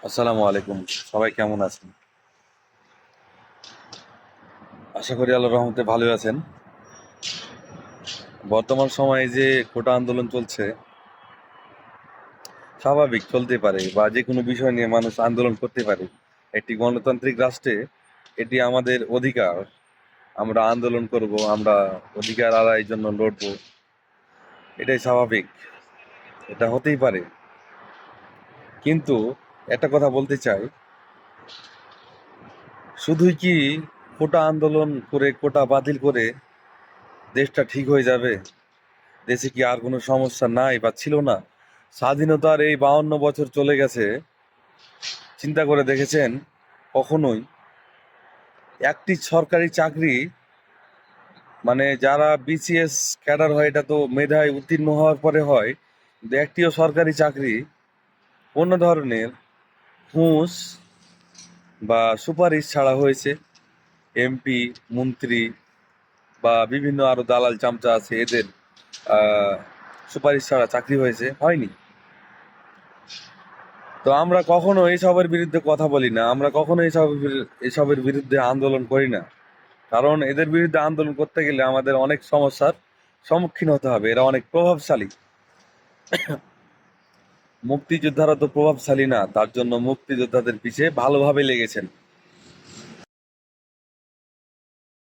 আসসালামু আলাইকুম। সবাই কেমন আছেন? আশা করি আল্লাহর রহমতে ভালোই আছেন। বর্তমান সময়ে যে কোটা আন্দোলন চলছে, স্বাভাবিক চলতে পারে বা যে কোনো বিষয় নিয়ে মানুষ আন্দোলন করতে পারে। একটি গণতান্ত্রিক রাষ্ট্রে এটি আমাদের অধিকার। আমরা আন্দোলন করব, আমরা অধিকার আদায়ের জন্য লড়বো। এটাই স্বাভাবিক, এটা হতেই পারে। কিন্তু একটা কথা বলতে চাই, শুধুই কি কোটা আন্দোলন করে, কোটা বাতিল করে দেশটা ঠিক হয়ে যাবে? দেশে কি আর কোনো সমস্যা নাই বা ছিল না? স্বাধীনতার এই 52 বছর চলে গেছে, চিন্তা করে দেখেছেন কখনোই একটি সরকারি চাকরি, মানে যারা বিসিএস ক্যাডার হয় এটা তো মেধায় উত্তীর্ণ হওয়ার পরে হয়, কিন্তু একটিও সরকারি চাকরি কোনো ধরনের ঘুষ বা সুপারিশ ছাড়া হয়েছে? এমপি, মন্ত্রী বা বিভিন্ন আরো দালাল চামচা আছে, এদের আহ, সুপারিশ ছাড়া চাকরি হয়েছে? হয়নি। তো আমরা কখনো এসবের বিরুদ্ধে কথা বলি না, আমরা কখনো এসবের বিরুদ্ধে আন্দোলন করি না। কারণ এদের বিরুদ্ধে আন্দোলন করতে গেলে আমাদের অনেক সমস্যার সম্মুখীন হতে হবে। এরা অনেক প্রভাবশালী। মুক্তিযোদ্ধারা তো প্রভাবশালী না, তার জন্য মুক্তিযোদ্ধাদের পিছে ভালোভাবে লেগেছেন।